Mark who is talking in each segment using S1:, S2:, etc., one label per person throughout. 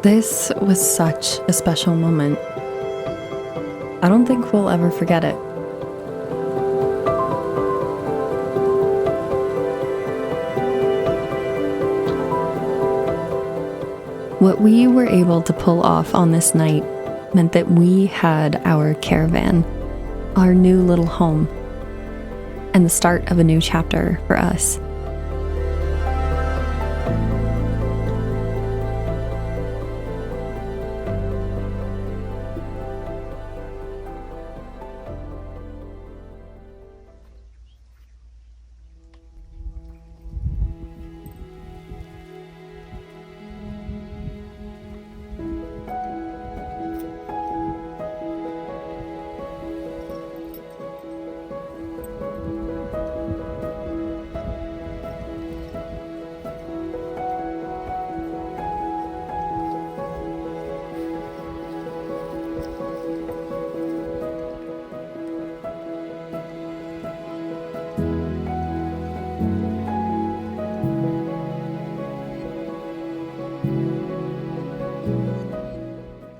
S1: This was such a special moment. I don't think we'll ever forget it. What we were able to pull off on this night meant that we had our caravan, our new little home, and the start of a new chapter for us.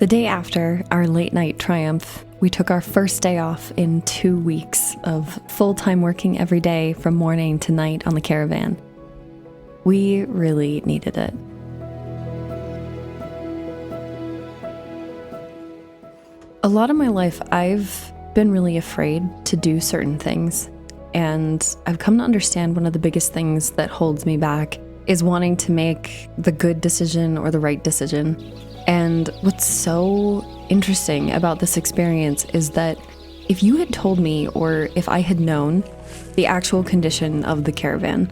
S1: The day after our late night triumph, we took our first day off in 2 weeks of full-time working every day from morning to night on the caravan. We really needed it. A lot of my life, I've been really afraid to do certain things, and I've come to understand one of the biggest things that holds me back is wanting to make the good decision or the right decision. And what's so interesting about this experience is that if you had told me, or if I had known the actual condition of the caravan,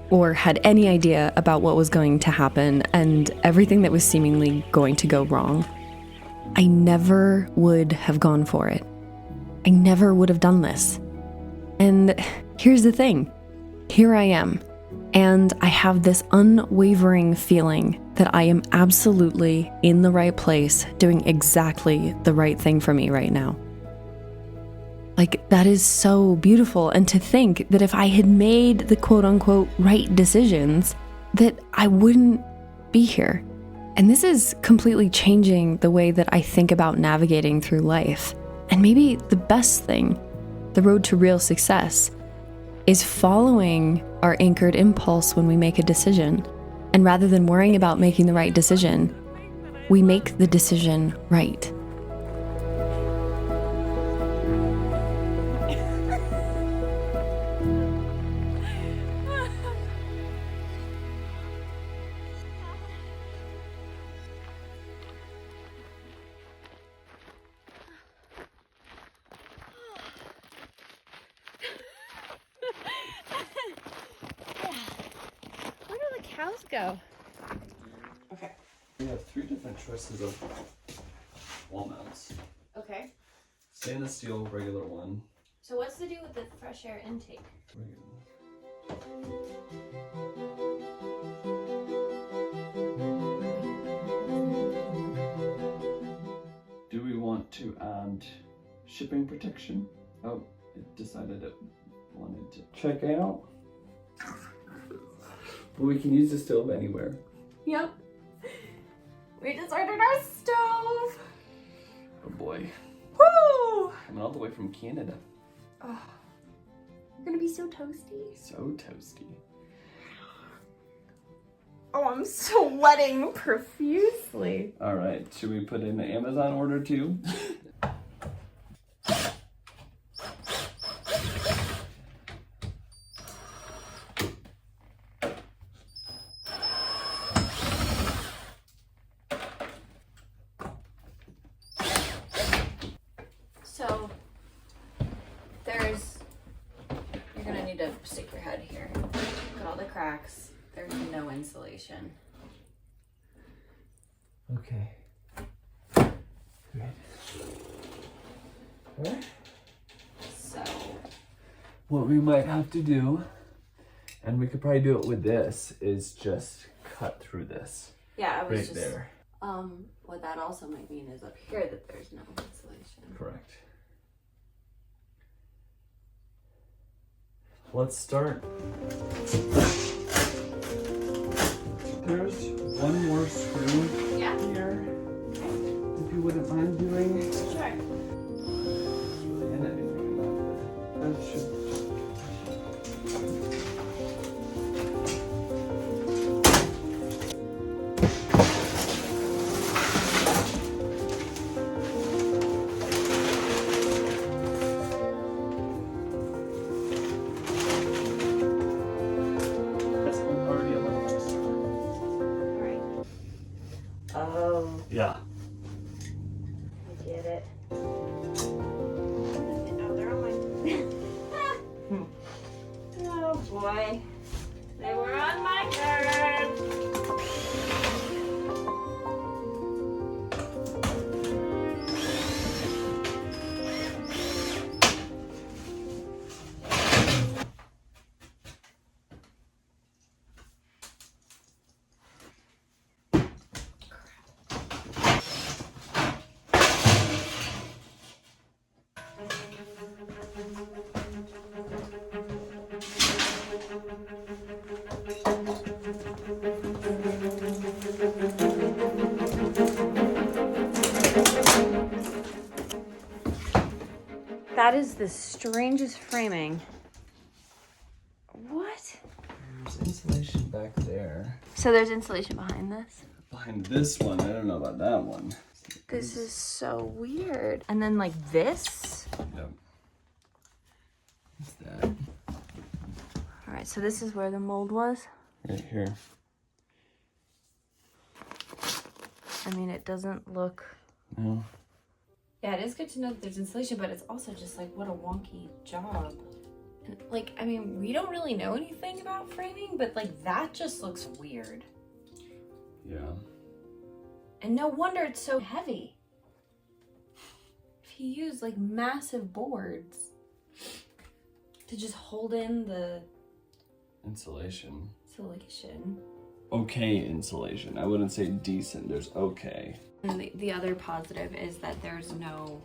S1: or had any idea about what was going to happen and everything that was seemingly going to go wrong, I never would have gone for it. I never would have done this. And here's the thing. Here I am. And I have this unwavering feeling that I am absolutely in the right place, doing exactly the right thing for me right now. Like, that is so beautiful. And to think that if I had made the quote unquote right decisions, that I wouldn't be here. And this is completely changing the way that I think about navigating through life. And maybe the best thing, the road to real success, is following our anchored impulse when we make a decision. And rather than worrying about making the right decision, we make the decision right. Cows go.
S2: Okay. We have 3 different choices of wall mounts.
S1: Okay.
S2: Stainless steel, regular one.
S1: So what's the deal with the fresh air intake?
S2: Do we want to add shipping protection? Oh, it decided it wanted to check out. But we can use the stove anywhere.
S1: Yep. We just ordered our stove.
S2: Oh boy.
S1: Woo!
S2: Coming all the way from Canada.
S1: Oh, you're gonna be so toasty.
S2: So toasty.
S1: Oh, I'm sweating profusely.
S2: All right, should we put in an Amazon order too?
S1: So, you're gonna need to stick your head here. Look at all the cracks. There's no insulation.
S2: Okay. Good. Alright.
S1: So,
S2: What we might have to do, and we could probably do it with this, is just cut through this.
S1: yeah, I was
S2: Right
S1: just,
S2: there.
S1: what that also might mean is up here that there's no insulation.
S2: Correct. Let's start. There's one more screw
S1: Yeah.
S2: here. you wouldn't mind doing?
S3: Sure.
S2: And anything about that should.
S3: Oh,
S2: Yeah.
S3: I get it. Oh, they're on my. Oh boy. They were on my nerves. That is the strangest framing. What?
S2: There's insulation back there.
S3: So there's insulation behind this?
S2: Behind this one, I don't know about that one.
S3: This is so weird. And then like this?
S2: Yep. What's that?
S3: All right, so this is where the mold was?
S2: Right here.
S3: I mean, it doesn't look...
S2: No.
S1: Yeah, it is good to know that there's insulation, but it's also just like, what a wonky job. And, like, I mean, we don't really know anything about framing, but like that just looks weird.
S2: Yeah.
S1: And no wonder it's so heavy. If he used like massive boards to just hold in the
S2: Insulation.
S1: insulation.
S2: Okay insulation. I wouldn't say decent. There's okay.
S1: And the other positive is that there's no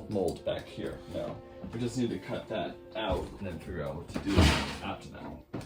S2: Mold back here. No. We just need to cut that out and then figure out what to do after that.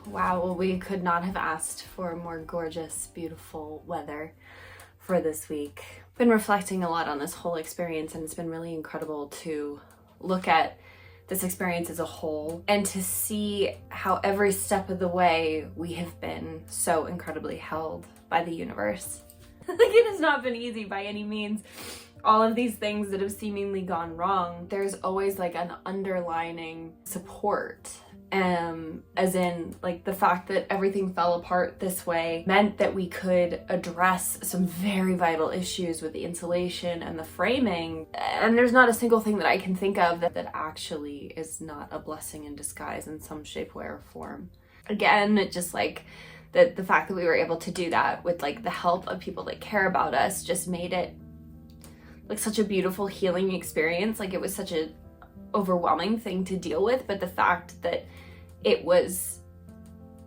S1: Wow, well, we could not have asked for more gorgeous, beautiful weather for this week. Been reflecting a lot on this whole experience, and it's been really incredible to look at this experience as a whole and to see how every step of the way we have been so incredibly held by the universe. Like, it has not been easy by any means. All of these things that have seemingly gone wrong, there's always like an underlining support. As in, like, the fact that everything fell apart this way meant that we could address some very vital issues with the insulation and the framing. And there's not a single thing that I can think of that actually is not a blessing in disguise in some shape, way, or form. Again, it just like the fact that we were able to do that with like the help of people that care about us just made it like such a beautiful healing experience. Like, it was such a overwhelming thing to deal with, but the fact that it was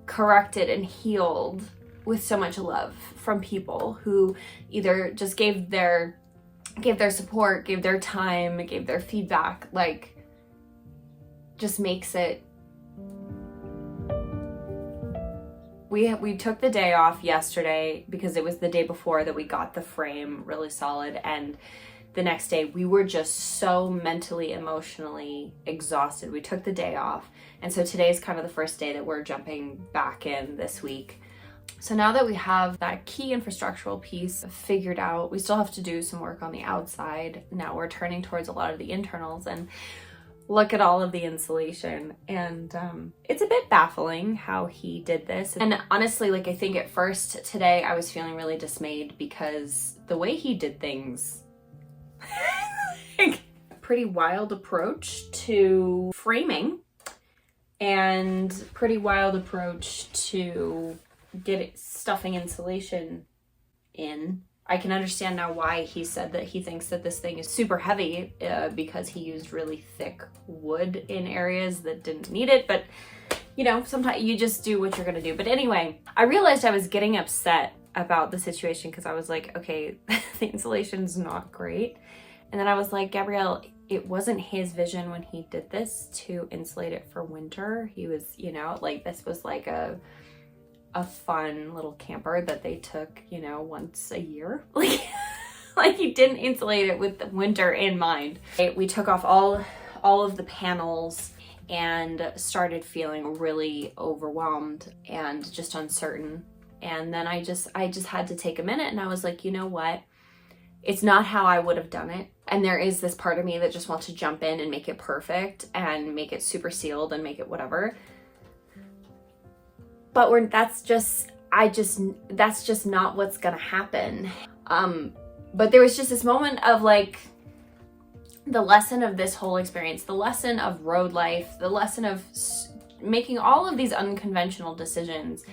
S1: corrected and healed with so much love from people who either just gave their support, gave their time, gave their feedback, like, just makes it. We took the day off yesterday because it was the day before that we got the frame really solid, and the next day we were just so mentally, emotionally exhausted. We took the day off, and so today's kind of the first day that we're jumping back in this week. So now that we have that key infrastructural piece figured out, we still have to do some work on the outside. Now we're turning towards a lot of the internals and look at all of the insulation, and it's a bit baffling how he did this. And honestly, like, I think at first today I was feeling really dismayed because the way he did things, like,
S4: pretty wild approach to framing and pretty wild approach to stuffing insulation in. I can understand now why he said that he thinks that this thing is super heavy because he used really thick wood in areas that didn't need it. But you know, sometimes you just do what you're gonna do. But anyway, I realized I was getting upset about the situation because I was like, okay, the insulation's not great. And then I was like, Gabrielle, it wasn't his vision when he did this to insulate it for winter. He was, you know, like this was like a fun little camper that they took, you know, once a year. Like he didn't insulate it with the winter in mind. We took off all of the panels and started feeling really overwhelmed and just uncertain. And then I just had to take a minute and I was like, you know what? It's not how I would have done it. And there is this part of me that just wants to jump in and make it perfect and make it super sealed and make it whatever. But that's just not what's gonna happen. But there was just this moment of like, the lesson of this whole experience, the lesson of road life, the lesson of making all of these unconventional decisions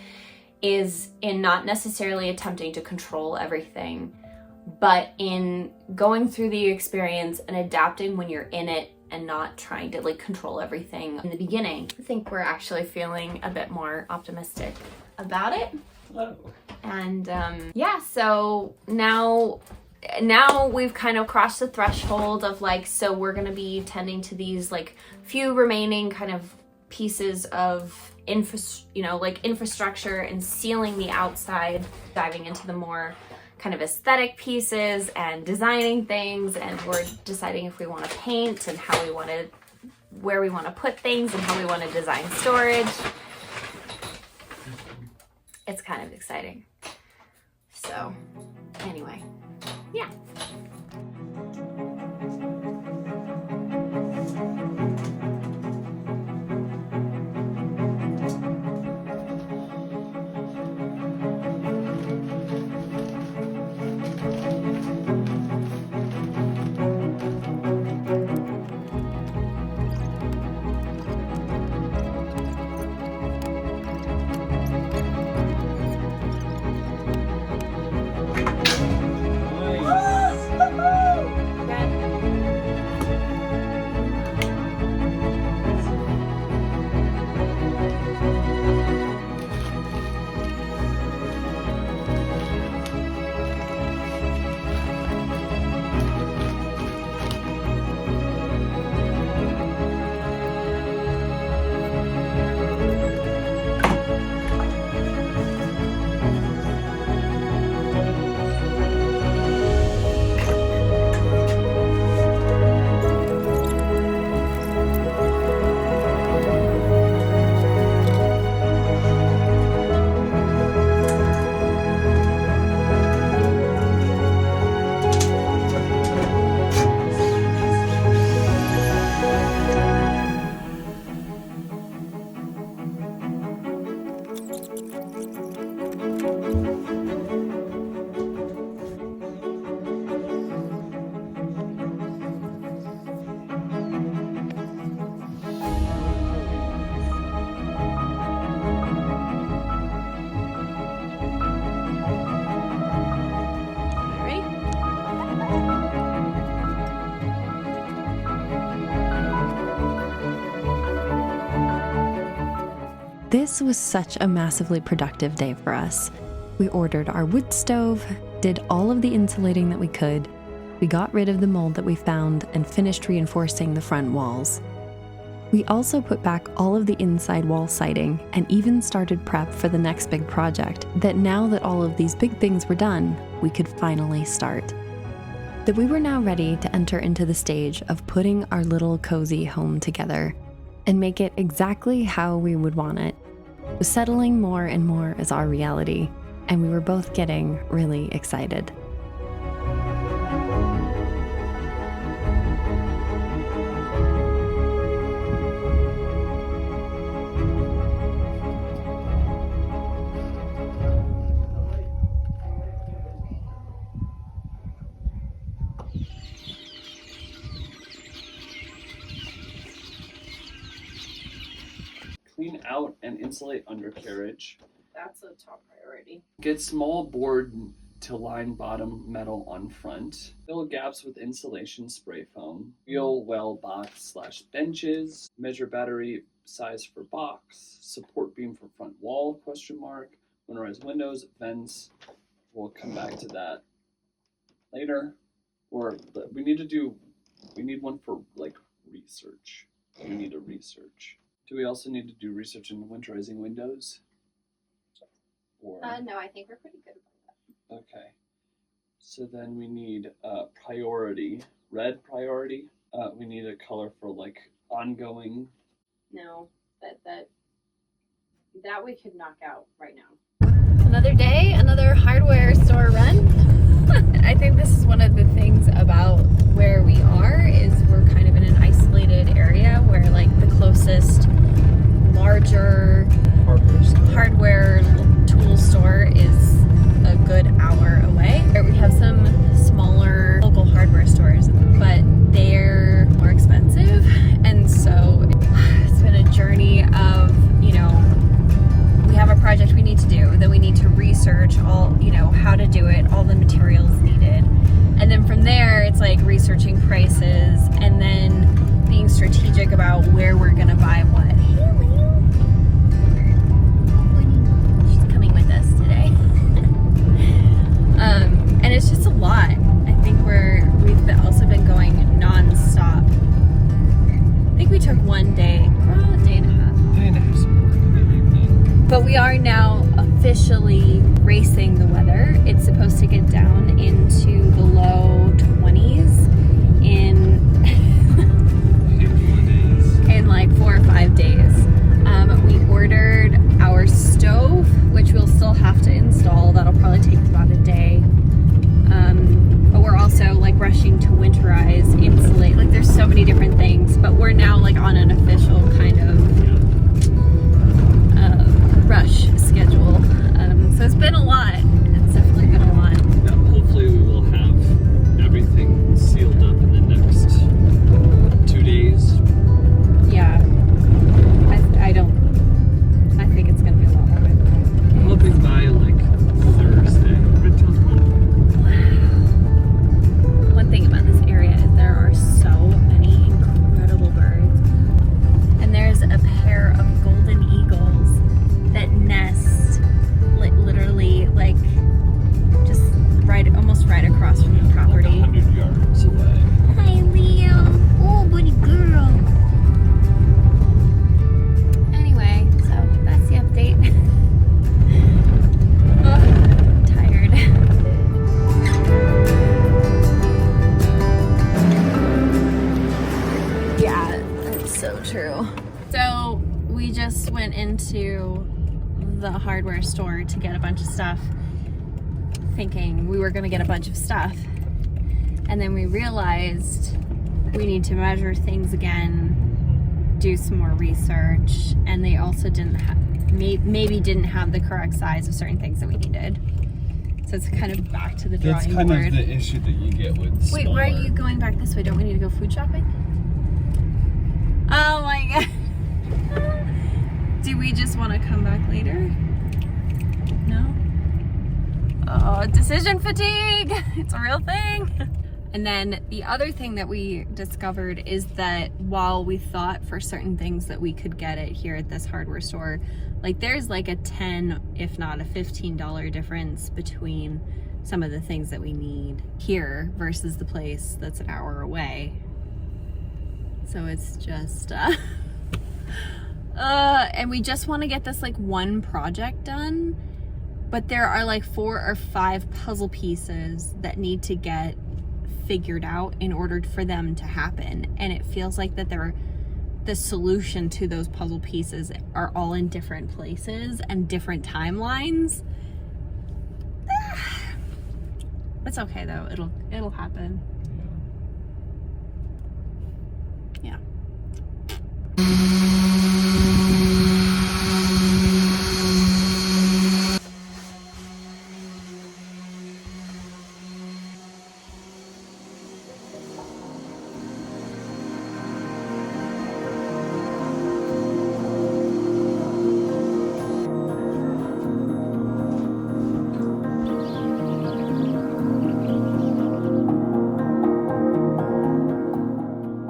S4: is in not necessarily attempting to control everything, but in going through the experience and adapting when you're in it and not trying to like control everything in the beginning. I think we're actually feeling a bit more optimistic about it.
S2: Oh.
S4: And yeah, so now we've kind of crossed the threshold of like, so we're gonna be tending to these like few remaining kind of pieces of infrastructure and sealing the outside, diving into the more kind of aesthetic pieces and designing things, and we're deciding if we want to paint and where we want to put things and how we want to design storage. It's kind of exciting. So anyway, yeah.
S1: This was such a massively productive day for us. We ordered our wood stove, did all of the insulating that we could, we got rid of the mold that we found and finished reinforcing the front walls. We also put back all of the inside wall siding and even started prep for the next big project that now that all of these big things were done, we could finally start. That we were now ready to enter into the stage of putting our little cozy home together and make it exactly how we would want it, was settling more and more as our reality, and we were both getting really excited.
S2: Clean out and insulate undercarriage.
S4: That's a top priority.
S2: Get small board to line bottom metal on front. Fill gaps with insulation spray foam. Wheel well box/benches. Measure battery size for box. Support beam for front wall, ? Winterize windows, vents. We'll come back to that later. Or we need one for like research. We need a research. Do we also need to do research in winterizing windows? Or
S4: No, I think we're pretty good about
S2: okay. So then we need priority, red priority. We need a color for like ongoing.
S4: that. No, that we could knock out right now.
S1: Another day, another hardware store run. I think this is one of the things about where we are is we're kind of in an isolated area where like the closest larger hardware tool store is a good hour away. We have some smaller local hardware stores, but they're more expensive, and so it's been a journey of, you know, we have a project we need to do, then we need to research all, you know, how to do it, all the materials needed, and then from there it's like researching prices and then being strategic about where we're gonna buy what. She's coming with us today. And it's just a lot. I think we've also been going non-stop. I think we took one day, a day and a half.
S2: Day and a half in the evening.
S1: But we are now officially racing the weather. It's supposed to get down into the low 20s in in like 4 or 5 days. We ordered our stove, which we'll still have to install. That'll probably take about a day. But we're also like rushing to winterize, insulate. Like there's so many different things. But we're now like on an official kind of rush schedule. So it's been a lot. It's definitely been a lot.
S2: Yeah, hopefully we will have everything sealed up in the next 2 days.
S1: Yeah. I think it's gonna be a lot more.
S2: I'm hoping by like Thursday.
S1: Wow. One thing about this area is there are so many incredible birds. And there's a pair of golden eagles that nest literally like just almost right across from the property.
S2: Like 100 yards away.
S1: Hi, Leo. Oh, buddy girl. Anyway, so that's the update. Oh, tired. Yeah, that's so true. So we just went into the hardware store to get a bunch of stuff, thinking we were going to get a bunch of stuff, and then we realized we need to measure things again, do some more research, and they also maybe didn't have the correct size of certain things that we needed. So it's kind of back to the drawing board.
S2: That's kind of the issue that you get with smaller.
S1: Wait, why are you going back this way? Don't we need to go food shopping? Oh my god. Do we just want to come back later? No? Oh, decision fatigue! It's a real thing! And then the other thing that we discovered is that while we thought for certain things that we could get it here at this hardware store, like there's like a $10, if not a $15 difference between some of the things that we need here versus the place that's an hour away. So it's just, and we just want to get this like one project done, but there are like 4 or 5 puzzle pieces that need to get figured out in order for them to happen, and it feels like that the solution to those puzzle pieces are all in different places and different timelines. It's okay though, it'll happen. Yeah.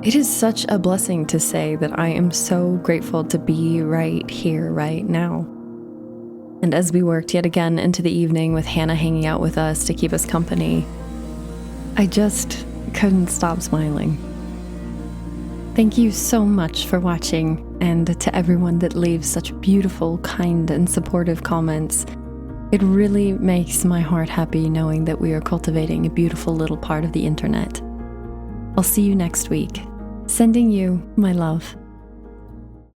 S1: It is such a blessing to say that I am so grateful to be right here, right now. And as we worked yet again into the evening with Hannah hanging out with us to keep us company, I just couldn't stop smiling. Thank you so much for watching, and to everyone that leaves such beautiful, kind, and supportive comments. It really makes my heart happy knowing that we are cultivating a beautiful little part of the internet. I'll see you next week. Sending you my love.